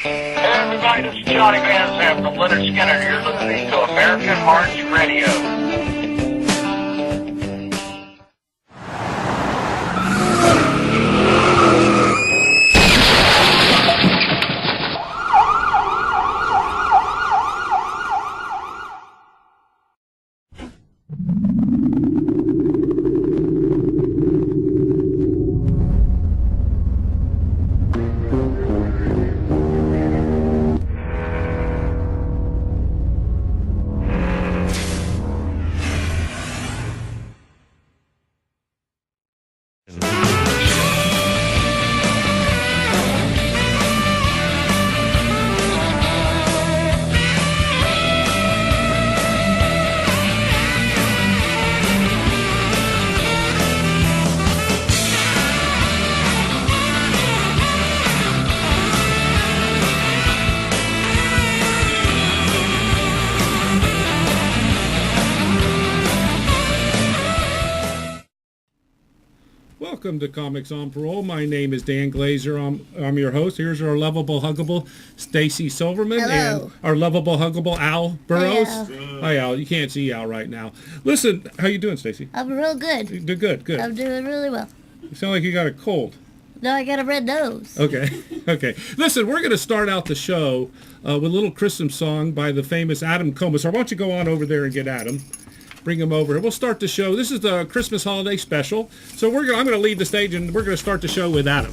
Hey everybody, this is Johnny Van Zandt from Leonard Skinner. You're listening to American Hearts Radio. Welcome to Comics on Parole. My name is Dan Glazer. I'm your host. Here's our lovable, huggable Stacy Silverman. Hello. And our lovable, huggable Al Burrows. Hi, Hi, Al. You can't see Al right now. Listen, how you doing, Stacy? I'm real good. You did good. I'm doing really well. You sound like you got a cold. No, I got a red nose. Okay. Okay. Listen, we're going to start out the show with a little Christmas song by the famous Adam Comas. Or why don't you go on over there and get Adam? Bring him over. We'll start the show. This is the Christmas holiday special. So I'm going to lead the stage, and we're going to start the show with Adam.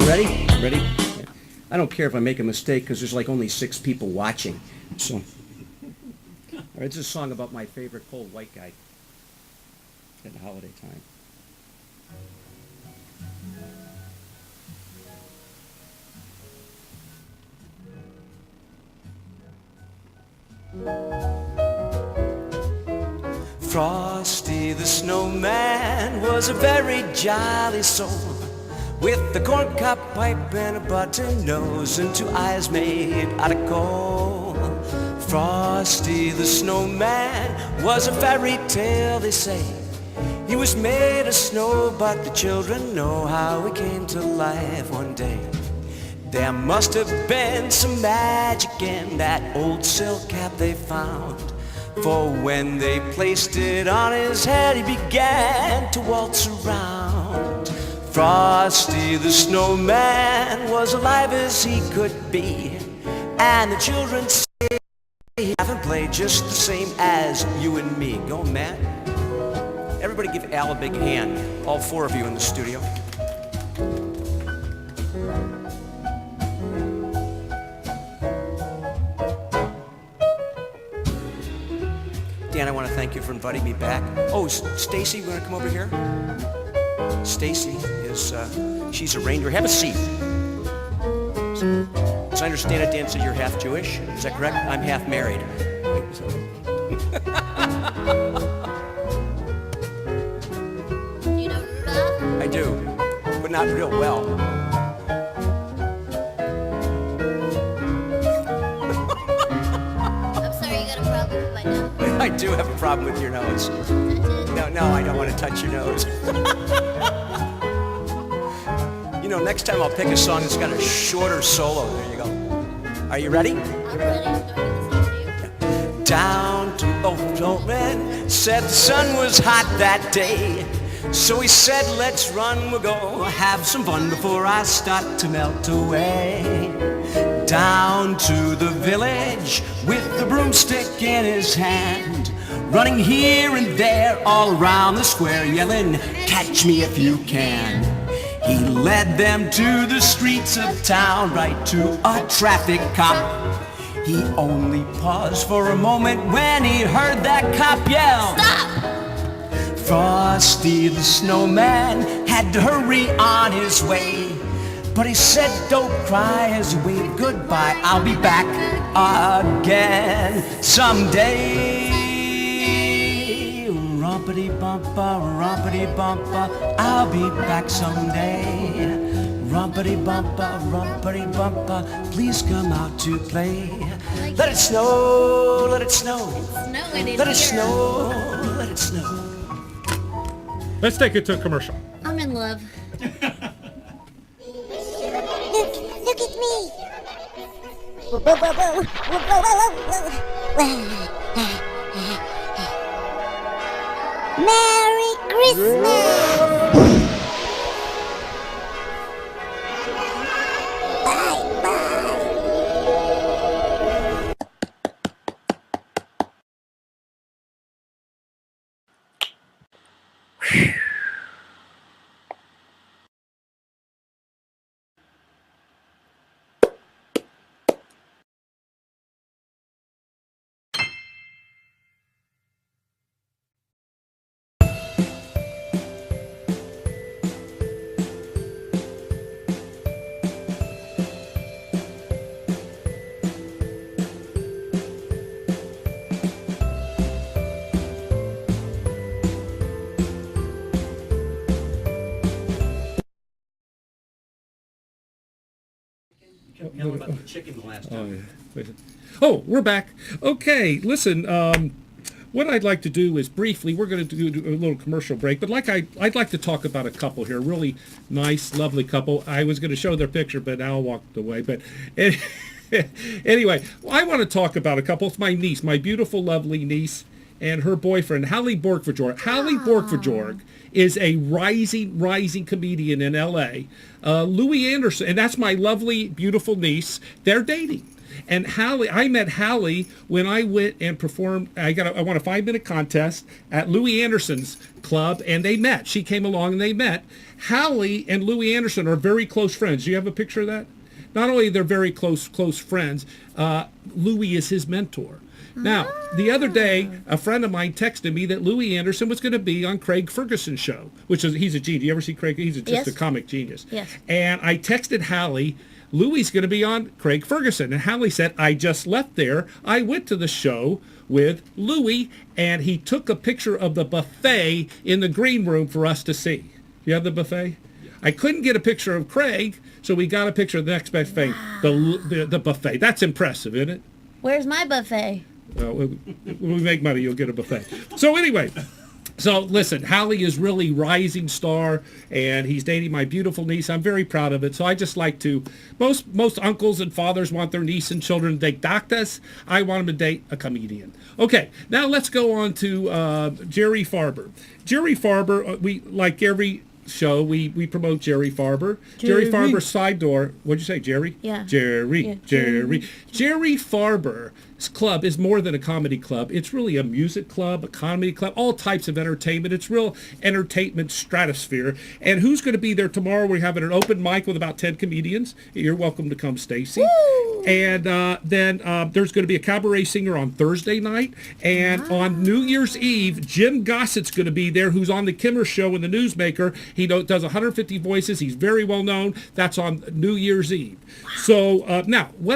Ready? Ready? I don't care if I make a mistake because there's like only 6 people watching. So, all right, it's a song about my favorite cold white guy at the holiday time. Frosty the Snowman was a very jolly soul, with a corncob pipe and a button nose and 2 eyes made out of coal. Frosty the Snowman was a fairy tale, they say. He was made of snow, but the children know how he came to life one day. There must have been some magic in that old silk cap they found, for when they placed it on his head, he began to waltz around. Frosty the Snowman was alive as he could be, and the children say he haven't played just the same as you and me. Go, Matt. Everybody give Al a big hand, all 4 of you in the studio. Dan, I want to thank you for inviting me back. Oh, Stacy, you want to come over here? Stacy is, she's a reindeer. Have a seat. As I understand it, Dan said you're half Jewish. Is that correct? I'm half married. You know Rudolph? I do, but not real well. I'm sorry, you got a problem with my nose. I do have a problem with your nose. No, I don't want to touch your nose. You know, next time I'll pick a song that's got a shorter solo. There you go. Are you ready? I'm ready. Do I get to sing to you? Down to old man said the sun was hot that day. So he said, let's run, we'll go have some fun before I start to melt away. Down to the village with the broomstick in his hand, running here and there all around the square, yelling, catch me if you can. He led them to the streets of town, right to a traffic cop. He only paused for a moment when he heard that cop yell, Stop! Frosty the Snowman had to hurry on his way, but he said, don't cry as he waved goodbye. I'll be back again someday. Rompity-bumpa, I'll be back someday. Rompity-bumpa, please come out to play. Let it snow, let it snow. Snowing in Let it here. snow, let it snow. Let's take it to a commercial. I'm in love. Look at me. Whoa, whoa, whoa, whoa, whoa, whoa, whoa, whoa. Merry Christmas. Bye, bye. Yelling about the chicken the last time. Oh, we're back. Okay, listen, what I'd like to do is briefly, we're going to do a little commercial break, but I'd like to talk about a couple here, really nice, lovely couple. I was going to show their picture, but Al walked away. But anyway, I want to talk about a couple. It's my niece, my beautiful, lovely niece, and her boyfriend, Hallie Borgfjord. Hallie Borgfjord is a rising comedian in L.A. Louis Anderson, and that's my lovely, beautiful niece. They're dating. And Hallie, I met Hallie when I went and performed. I won a 5-minute contest at Louis Anderson's club, and they met. She came along and they met. Hallie and Louis Anderson are very close friends. Do you have a picture of that? Not only they're very close friends, Louis is his mentor. Now, the other day, a friend of mine texted me that Louis Anderson was going to be on Craig Ferguson's show, he's a genius. You ever see Craig? He's just a comic genius. Yes. And I texted Hallie, Louis going to be on Craig Ferguson. And Hallie said, I just left there. I went to the show with Louis, and he took a picture of the buffet in the green room for us to see. You have the buffet? Yeah. I couldn't get a picture of Craig, so we got a picture of the next buffet, the buffet. That's impressive, isn't it? Where's my buffet? When we make money, you'll get a buffet. So anyway, so listen, Hallie is really rising star, and he's dating my beautiful niece. I'm very proud of it. So I just like to, most uncles and fathers want their niece and children to date doctors. I want them to date a comedian. Okay, now let's go on to Jerry Farber. Jerry Farber, we like every show, we promote Jerry Farber. Jerry Farber's Side Door. What'd you say, Jerry? Yeah. Jerry. Yeah, Jerry Farber's club is more than a comedy club. It's really a music club, a comedy club, all types of entertainment. It's real entertainment stratosphere. And who's going to be there tomorrow? We're having an open mic with about 10 comedians. You're welcome to come, Stacy. And then there's going to be a cabaret singer on Thursday night. And on New Year's Eve, Jim Gossett's going to be there, who's on the Kimmer Show and the Newsmaker. He does 150 voices. He's very well known. That's on New Year's Eve. So now, we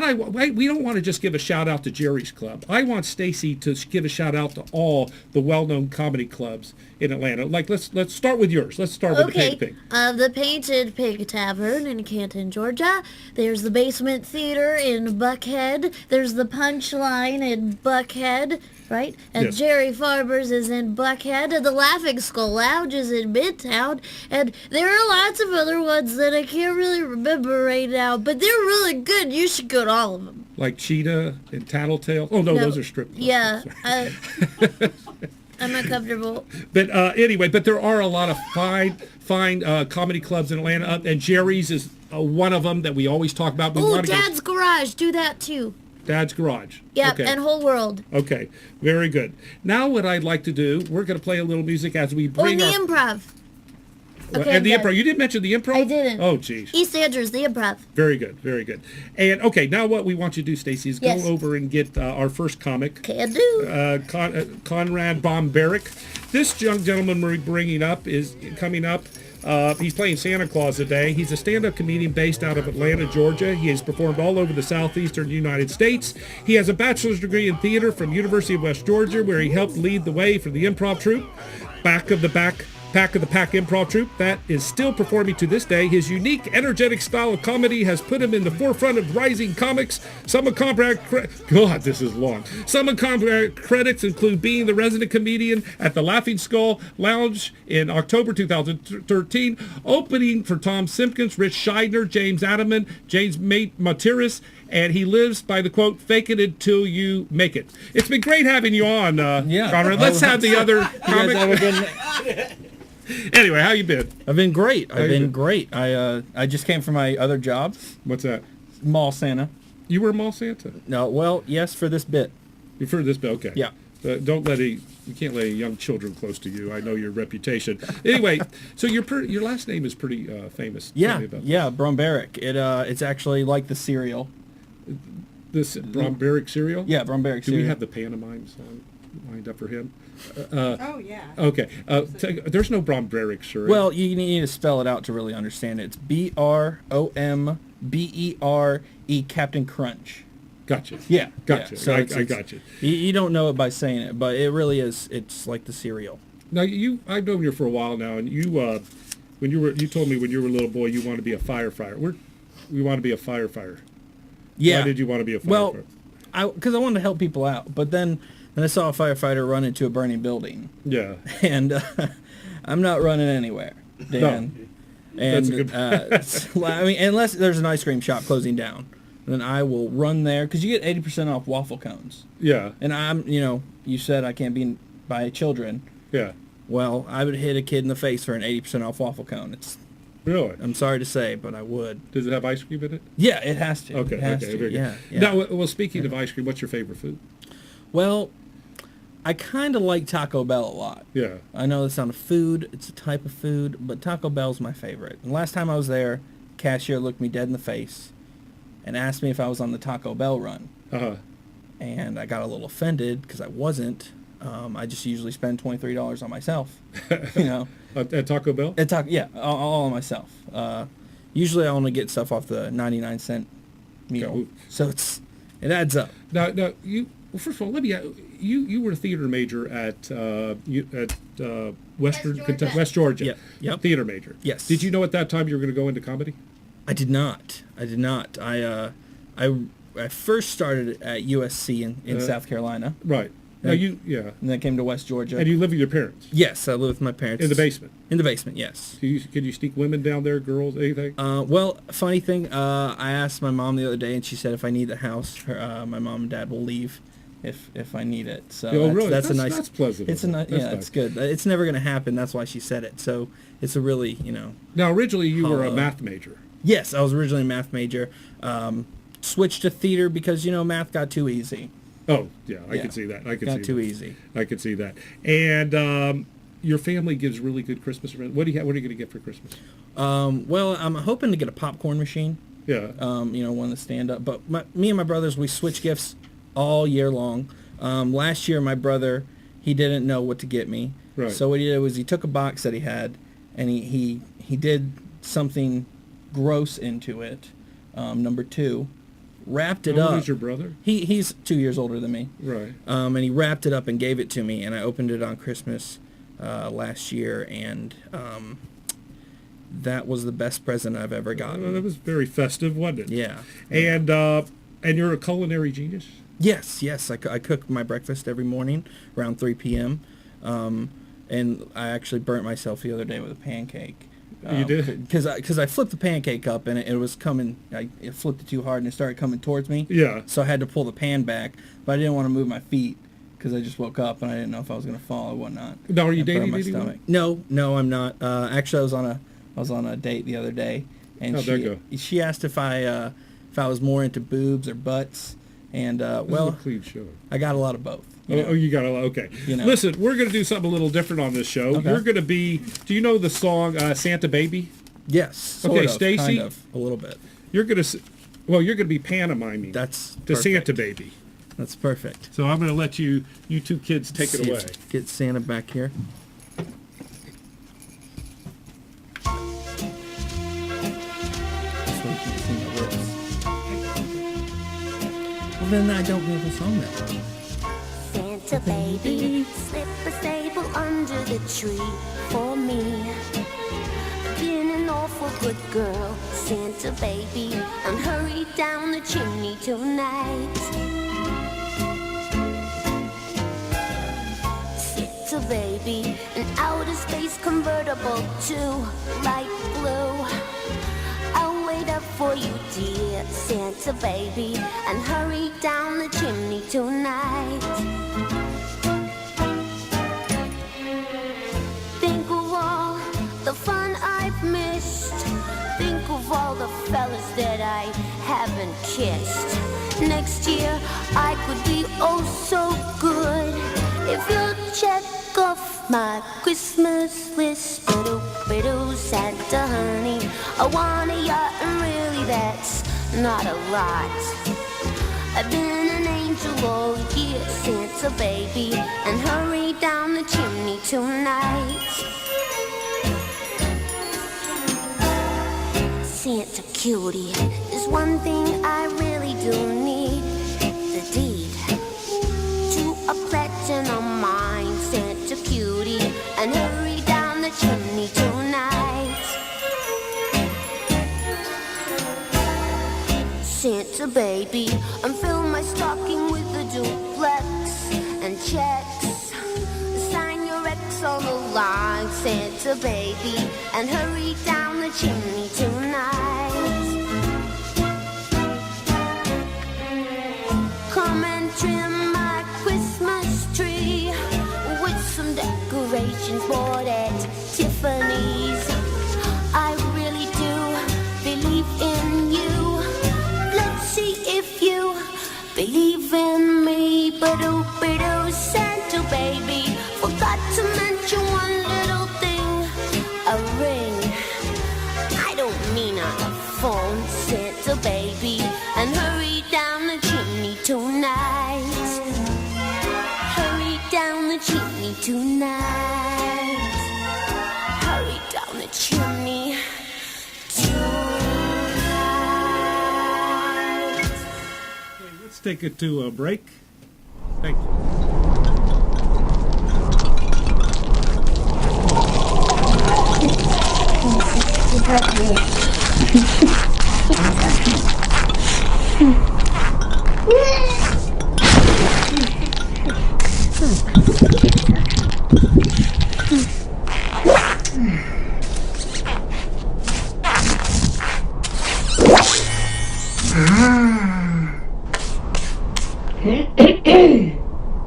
don't want to just give a shout out to Jerry's club. I want Stacy to give a shout out to all the well-known comedy clubs in Atlanta. Like let's start with yours. Let's start with the Painted Pig. The Painted Pig Tavern in Canton, Georgia. There's the Basement Theater in Buckhead. There's the Punchline in Buckhead, right? And Yes. Jerry Farber's is in Buckhead. And the Laughing Skull Lounge is in Midtown. And there are lots of other ones that I can't really remember right now, but they're really good. You should go to all of them. Like Cheetah and Tattletale. Oh no, those are strip clubs. Yeah. I'm uncomfortable. But anyway, but there are a lot of fine comedy clubs in Atlanta, and Jerry's is one of them that we always talk about. Oh, Dad's Garage. Do that too. Dad's Garage. Yeah, Okay. and Whole World. Okay, very good. Now what I'd like to do, we're going to play a little music as we Oh, bring the our... Improv. Okay, and the I'm done. improv. You didn't mention the improv? I didn't. Oh, geez. East Andrews, the Improv. Very good, very good. And okay, now what we want you to do, Stacey, is Yes. go over and get our first comic, Can do. Conrad Bomberic. This young gentleman we're bringing up is coming up. He's playing Santa Claus today. He's a stand-up comedian based out of Atlanta, Georgia. He has performed all over the southeastern United States. He has a bachelor's degree in theater from University of West Georgia, where he helped lead the way for the improv troupe, Back of the Back Pack of the Pack Improv Troupe that is still performing to this day. His unique, energetic style of comedy has put him in the forefront of rising comics. Some of God, this is long. Some of credits include being the resident comedian at the Laughing Skull Lounge in October 2013, opening for Tom Simpkins, Rich Scheidner, James Adelman, James Matiris, and he lives by the quote, "Fake it until you make it." It's been great having you on, Conrad. Let's have the other comic. Anyway, how you been? I've been great. I just came from my other job. What's that? Mall Santa. You were a mall Santa? No, well, yes, for this bit. For this bit, okay. Yeah. Don't let you can't let young children close to you. I know your reputation. Anyway, so your last name is pretty famous. Yeah, Tell me about yeah, Bromberich. It's actually like the cereal. this Bromberich cereal. Yeah, Bromberich Do cereal. we have the pantomime song lined up for him? Oh, yeah. Okay. There's no Bromberich cereal. Well, you need to spell it out to really understand it. It's BROMBERE, Captain Crunch. Gotcha. Yeah. Gotcha. Yeah. So I got you. You don't know it by saying it, but it really is. It's like the cereal. Now I've known you for a while now, and you told me when you were a little boy you wanted to be a firefighter. You want to be a firefighter. Yeah. Why did you want to be a firefighter? Well, because I wanted to help people out, but then I saw a firefighter run into a burning building. Yeah. And I'm not running anywhere, Dan. No. And That's a good I mean, unless there's an ice cream shop closing down, then I will run there because you get 80% off waffle cones. Yeah. And you said I can't be by children. Yeah. Well, I would hit a kid in the face for an 80% off waffle cone. Really? I'm sorry to say, but I would. Does it have ice cream in it? Yeah, it has to. Okay. It has Okay. to. Very Yeah, good. yeah. Now, well, speaking of ice cream, what's your favorite food? Well, I kind of like Taco Bell a lot. Yeah. I know it's not a food, it's a type of food, but Taco Bell's my favorite. And last time I was there, cashier looked me dead in the face and asked me if I was on the Taco Bell run. Uh-huh. And I got a little offended because I wasn't. I just usually spend $23 on myself, At Taco Bell? all on myself. Usually I only get stuff off the 99-cent meal, Okay. so it adds up. Now, first of all, let me. You were a theater major at West Georgia. Yeah. Yep. Theater major. Yes. Did you know at that time you were going to go into comedy? I did not. I first started at USC in South Carolina. Right. Now And then I came to West Georgia. And you live with your parents Yes, I live with my parents. in the basement. In the basement, yes. Can you sneak women down there, girls, anything? Well, funny thing, I asked my mom the other day, and she said if I need the house, my mom and dad will leave if I need it. So Really? that's a nice. That's pleasant. It's That's nice. it's good. It's never going to happen. That's why she said it. So it's a really, Now, originally you were a Hollow. math major. Yes, I was originally a math major. Switched to theater because math got too easy. Oh, yeah, I Yeah. could see that. Got too easy. I could see that. And your family gives really good Christmas. What are you going to get for Christmas? Well, I'm hoping to get a popcorn machine. Yeah. One to stand up. But me and my brothers, we switch gifts all year long. Last year, my brother, he didn't know what to get me. Right. So what he did was he took a box that he had, and he did something gross into it. Number 2, wrapped it How up. old is your brother? He's 2 years older than me. Right. And he wrapped it up and gave it to me, and I opened it on Christmas last year, and that was the best present I've ever gotten. That was very festive, wasn't it? Yeah. And you're a culinary genius? Yes. I cook my breakfast every morning around 3 p.m. And I actually burnt myself the other day with a pancake. You did? Because I flipped the pancake up and it was coming. It flipped it too hard and it started coming towards me. Yeah. So I had to pull the pan back, but I didn't want to move my feet because I just woke up and I didn't know if I was going to fall or whatnot. Now, are you And put it on dating my anyone? stomach. No, I'm not. Actually, I was on a date the other day, and How'd that go? she asked if I was more into boobs or butts, and This is a clean show. I got a lot of both. Oh, you got a lot. Okay. Listen, we're going to do something a little different on this show. Okay. You're going to be. Do you know the song "Santa Baby"? Yes. Sort Okay, of, Stacy? kind of, a little bit. You're going to. Well, you're going to be pantomiming. That's to perfect. Santa Baby. That's perfect. So I'm going to let you two kids take it away. Get Santa back here. So you can see my lips. Well, then I don't know the song that well. Santa baby, slip a sable under the tree for me. Been an awful good girl, Santa baby, and hurry down the chimney tonight. Santa baby, an outer space convertible to light blue. I'll wait up for you, dear Santa baby, and hurry down the chimney tonight. Think of all the fun I've missed. Think of all the fellas that I haven't kissed. Next year I could be oh so good if you'll check off my Christmas list. Biddle, Santa honey, I want a yacht, and really that's not a lot. I've been an angel all year, Santa baby, and hurry down the chimney tonight. Santa cutie, there's one thing I really do need, the deed to a platinum mine, Santa cutie, and hurry down the chimney tonight. Santa baby, and fill my stocking with a duplex and checks. Sign your X on the line, Santa baby, and hurry down the chimney tonight. Come and trim my Christmas tree with some decorations bought at Tiffany's. I really do believe in you. Let's see if you believe in me. But Santa baby, forgot to mention one little thing, a ring. I don't mean on the phone, Santa baby, and hurry down the chimney tonight. Hurry down the chimney tonight. Hurry down the chimney tonight. Let's take it to a break. Thank you.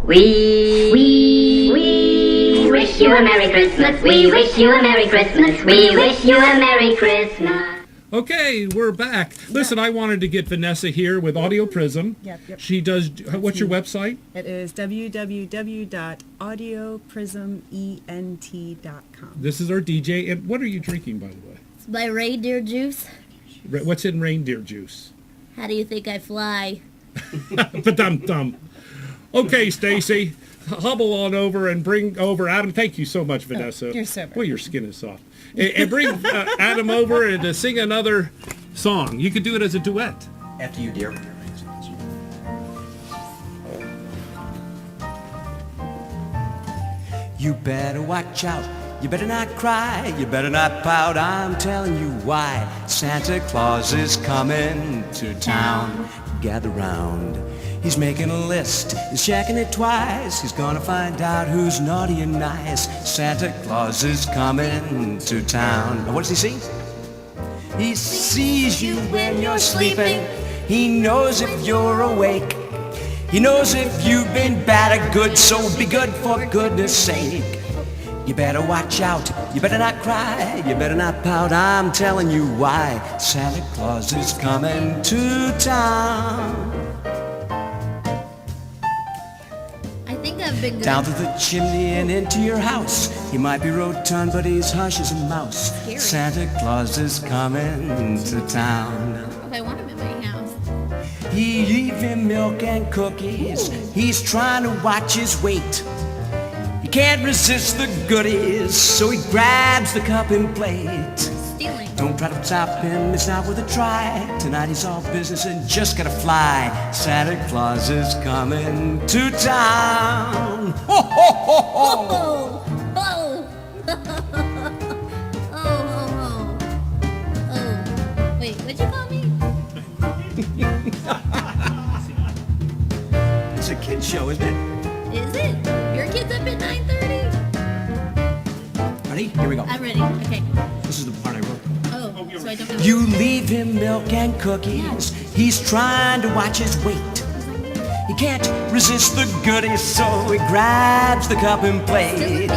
We wish you a Merry Christmas. We wish you a Merry Christmas. We wish you a Merry Christmas. Okay, we're back. Listen, I wanted to get Vanessa here with Audio Prism. Yep. She does, what's your website? It is www.audioprisment.com. This is our DJ. And what are you drinking, by the way? It's my reindeer juice. What's in reindeer juice? How do you think I fly? Ba-dum-dum. Okay, Stacy, hobble on over and bring over Adam. Thank you so much, Vanessa. you're so very Well, your skin is soft. And bring Adam over and sing another song. You could do it as a duet. After you, dear. You better watch out. You better not cry. You better not pout. I'm telling you why. Santa Claus is coming to town. Gather round. He's making a list. He's checking it twice. He's gonna find out who's naughty and nice. Santa Claus is coming to town. Now what does he see? He sees you when you're sleeping. He knows if you're awake. He knows if you've been bad or good, so be good for goodness sake. You better watch out, you better not cry, you better not pout, I'm telling you why. Santa Claus is coming to town. I think I've been good. Down through the chimney and into your house. He might be rotund, but he's hush as a mouse. Scary. Santa Claus is coming to town. I want him in my house. He leave him milk and cookies. He's trying to watch his weight. He can't resist the goodies, so he grabs the cup and plate. feeling. Don't try to stop him, it's not worth a try. Tonight he's all business and just gotta fly. Santa Claus is coming to town. Ho, ho, ho, ho. Oh, oh, oh, oh, oh. Wait, what'd you call me? It's a kid's show, isn't it? Is it? Your kid's up at 9:30? Ready? Here we go. I'm ready. Okay. This is the part I wrote. Oh, so I don't have. You leave him milk and cookies. He's trying to watch his weight. He can't resist the goodies, so he grabs the cup and plate.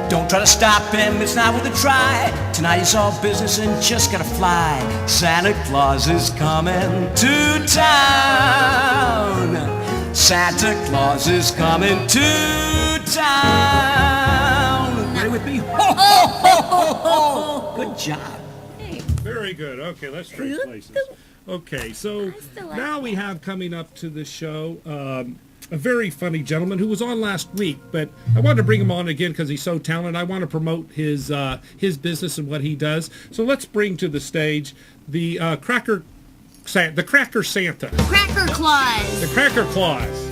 Don't try to stop him, it's not worth a try. Tonight he's all business and just gotta fly. Santa Claus is coming to town. Santa Claus is coming to town. Ready with me? Ho, ho, ho, ho, ho. Good job. Very good. Okay, let's trade places. Okay, so still like now we have coming up to the show a very funny gentleman who was on last week, but I wanted to bring him on again because he's so talented. I want to promote his business and what he does. So let's bring to the stage the Cracker Santa. The Cracker Claus. The Cracker Claus.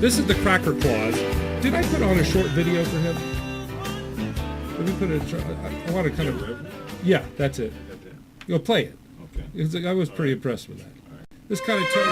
This is the Cracker Claus. Did I put on a short video for him? Let me put it. I want to kind of. Yeah, that's it. You'll play it. Okay. I was pretty impressed with that. This kind of tells.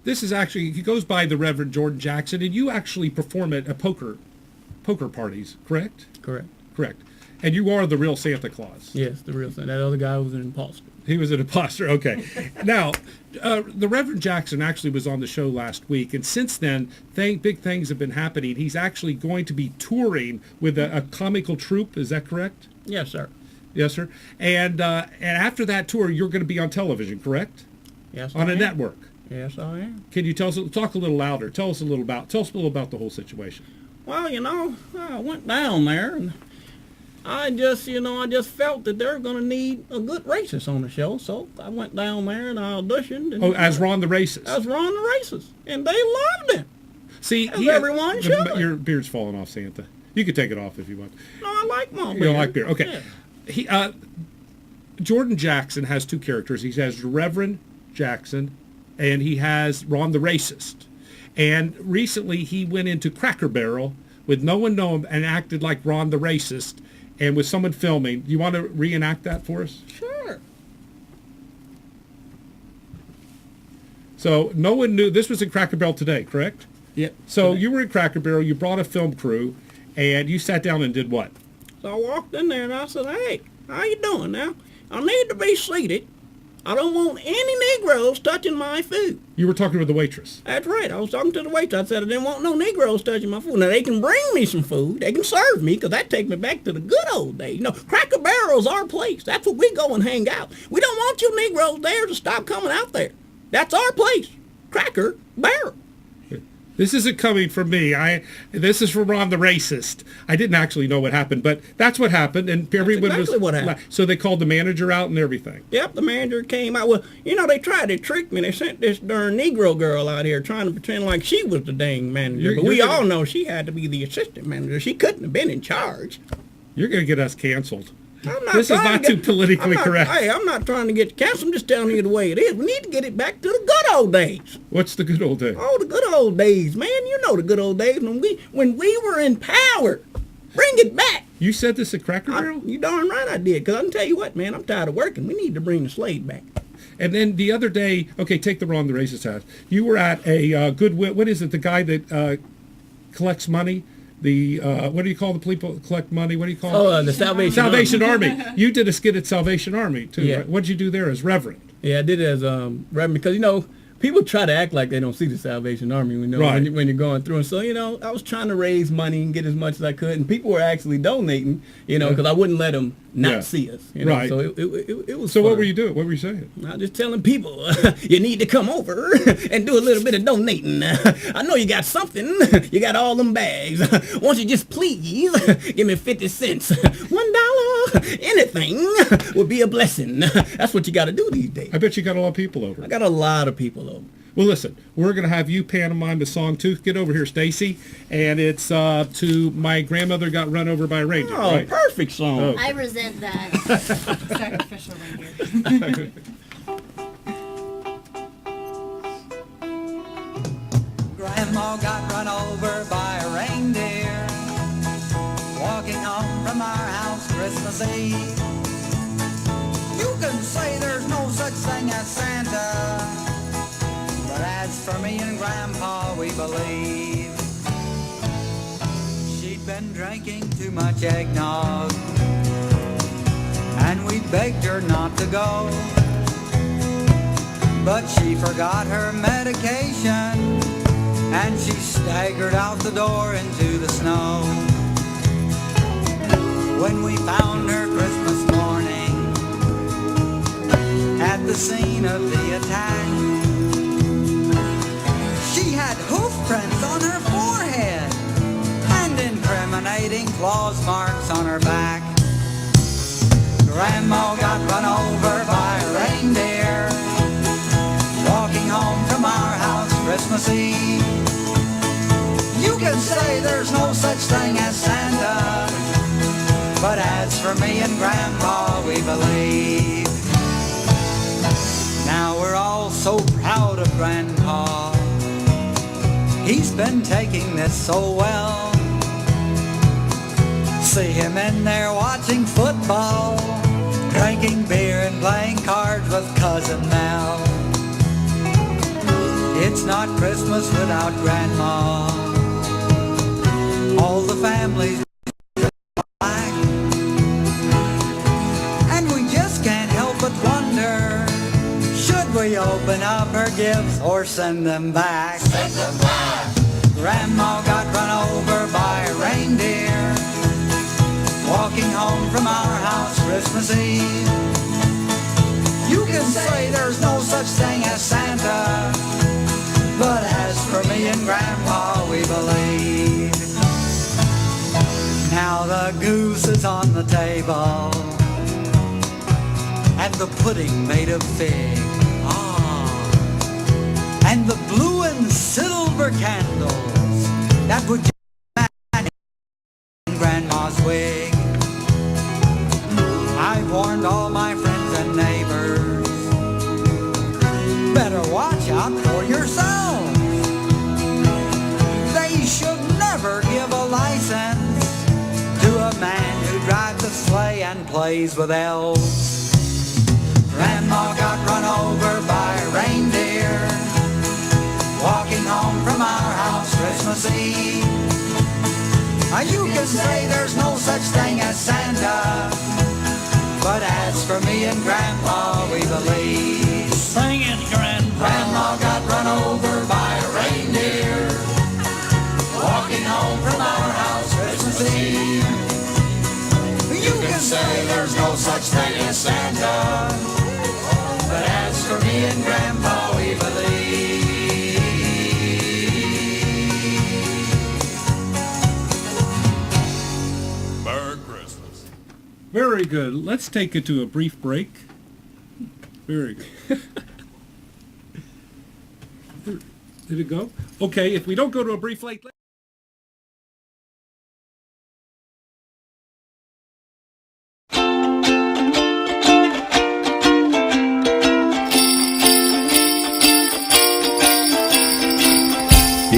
This is actually, he goes by the Reverend Jordan Jackson, and you actually perform at a poker parties, correct? Correct. Correct. And you are the real Santa Claus. Yes, the real thing. That other guy was an imposter. He was an imposter. Okay. Now, the Reverend Jackson actually was on the show last week, and since then, big things have been happening. He's actually going to be touring with a comical troupe. Is that correct? Yes, sir. Yes, sir. And after that tour, you're going to be on television, correct? Yes, On I a am. network. Yes, I am. Can you talk a little louder? Tell us a little about the whole situation. Well, I went down there, and I just felt that they're going to need a good racist on the show, so I went down there and I auditioned. And As Ron the Racist. As Ron the Racist, and they loved it. See, everyone should. Your beard's falling off, Santa. You can take it off if you want. No, I like my beard. You don't like beard. Okay. Yeah. Jordan Jackson has two characters. He has Reverend Jackson, and he has Ron the Racist. And recently he went into Cracker Barrel with no one know him and acted like Ron the Racist, and with someone filming. You want to reenact that for us? Sure. So no one knew. This was in Cracker Barrel today, correct? Yep. So you were in Cracker Barrel. You brought a film crew, and you sat down and did what? So I walked in there and I said, "Hey, how you doing now? I need to be seated. I don't want any Negroes touching my food." You were talking with the waitress. That's right. I was talking to the waitress. I said I didn't want no Negroes touching my food. Now, they can bring me some food. They can serve me, because that takes me back to the good old days. Cracker Barrel's our place. That's where we go and hang out. We don't want you Negroes there to stop coming out there. That's our place. Cracker Barrel. This isn't coming from me. This is from Ron the Racist. I didn't actually know what happened, but that's what happened, and everyone exactly what happened. So they called the manager out and everything. Yep, the manager came out. Well, they tried to trick me. They sent this darn Negro girl out here trying to pretend like she was the dang manager. But we all know she had to be the assistant manager. She couldn't have been in charge. You're going to get us canceled. This is not too politically correct. Hey, I'm not trying to get canceled. I'm just telling you the way it is. We need to get it back to the good old days. What's the good old days? Oh, the good old days, man. You know the good old days when we were in power. Bring it back. You said this at Cracker Barrel? You darn right I did. Because I can tell you what, man, I'm tired of working. We need to bring the Slade back. And then the other day, okay, take the wrong, the racist hat. You were at a Goodwill. What is it? The guy that collects money. The what do you call the people that collect money? What do you call? Oh, the Salvation Army. You did a skit at Salvation Army too. Yeah. Right? What did you do there as Reverend? Yeah, I did it as Reverend because, you know, people try to act like they don't see the Salvation Army, you know, Right. when you're going through. And so, you know, I was trying to raise money and get as much as I could. And people were actually donating, you know, because I wouldn't let them not see us. You know? Right. So it was So fun. what were you doing? What were you saying? I was just telling people, you need to come over and do a little bit of donating. I know you got something. You got all them bags. Won't you just please give me 50 cents? $1, anything would be a blessing. That's what you got to do these days. I bet you got a lot of people over. I got a lot of people over. Well, listen, we're going to have you pantomime the song, too. Get over here, Stacy. And it's to My Grandmother Got Run Over by a Reindeer, Oh, right? perfect song. Oh. I resent that. Sacrificial reindeer. Grandma got run over by a reindeer walking home from our house Christmas Eve. You can say there's no such thing as Santa, but as for me and Grandpa, we believe. She'd been drinking too much eggnog, and we begged her not to go. But she forgot her medication, and she staggered out the door into the snow. When we found her Christmas morning at the scene of the attack, she had hoof prints on her forehead and incriminating claws marks on her back. Grandma got run over by a reindeer walking home from our house Christmas Eve. You can say there's no such thing as Santa, but as for me and Grandpa, we believe. Now we're all so proud of Grandpa. He's been taking this so well. See him in there watching football, drinking beer and playing cards with Cousin Mel. It's not Christmas without Grandma. All the families black, and we just can't help but wonder, should we open up her gifts or send them back? Send them back. Grandma got run over by a reindeer walking home from our house Christmas Eve. You can say there's no such thing as Santa, but as for me and Grandpa, we believe. Now the goose is on the table, and the pudding made of fig. And the blue and silver candles that would match Grandma's wig. I've warned all my friends and neighbors, better watch out for yourselves. They should never give a license to a man who drives a sleigh and plays with elves. Grandma got run over by a reindeer walking home from our house Christmas Eve. You can say there's no such thing as Santa, but as for me and Grandpa, we believe. Sing it, Grandpa. Grandma got run over by a reindeer walking home from our house Christmas Eve. You can say there's no such thing as Santa, but as for me and Grandpa, we believe. Merry Christmas. Very good. Let's take it to a brief break. Very good. Did it go? Okay, if we don't go to a brief break...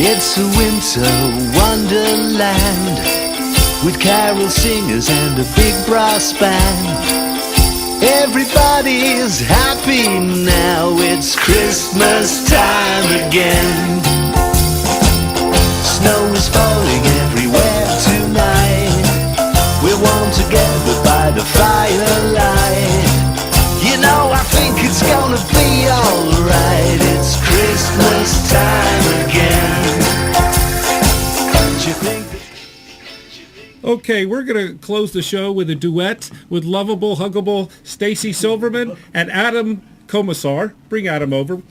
It's a winter wonderland with carol singers and a big brass band. Everybody's happy now, it's Christmas time again. Snow is falling everywhere tonight. We're warm together by the firelight. You know, I think it's gonna be alright. It's Christmas time again. Don't you think that... Okay, we're going to close the show with a duet with lovable, huggable Stacy Silverman and Adam Commissar. Bring Adam over.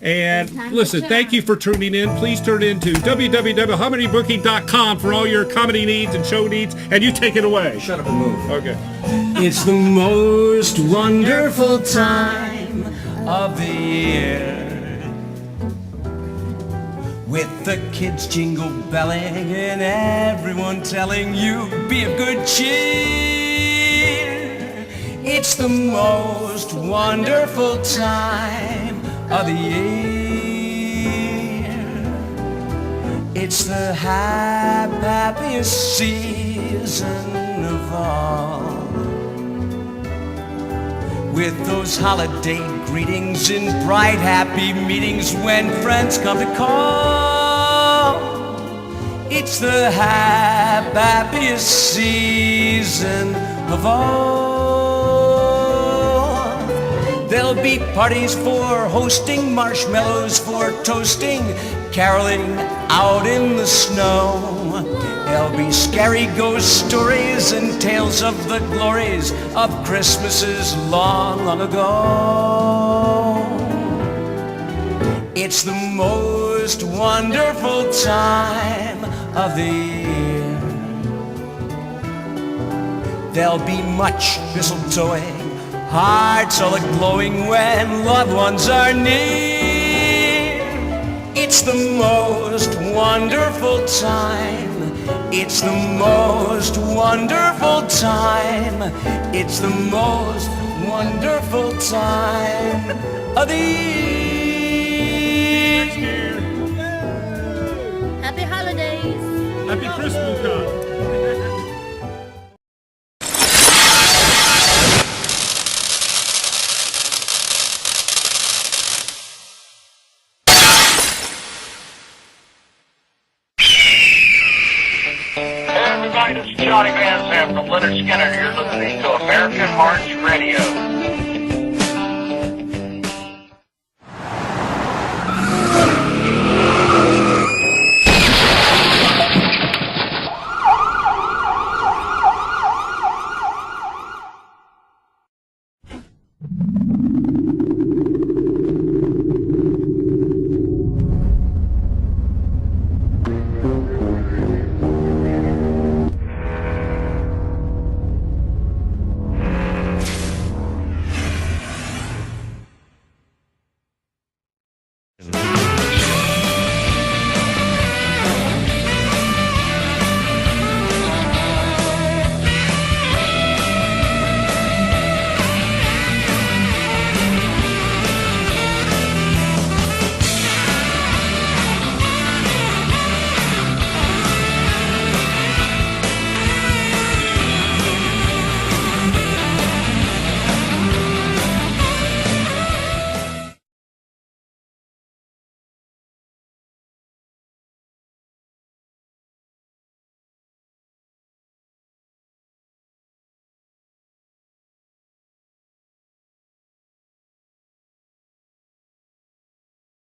And listen, thank you for tuning in. Please turn in to www.homedybooking.com for all your comedy needs and show needs. And you take it away. Shut up and move. Okay. It's the most wonderful time of the year, with the kids jingle belling and everyone telling you be of good cheer. It's the most wonderful time of the year. It's the happiest season of all, with those holiday greetings and bright happy meetings when friends come to call. It's the happiest season of all. There'll be parties for hosting, marshmallows for toasting, caroling out in the snow. There'll be scary ghost stories and tales of the glories of Christmases long, long ago. It's the most wonderful time of the year. There'll be much mistletoeing, hearts all a-glowing when loved ones are near. It's the most wonderful time. It's the most wonderful time. It's the most wonderful time of the year. Next year. Happy holidays. Happy Christmas, God. Everybody, this is Johnny Van Zandt from Leonard Skinner. You're listening to American Hearts Radio.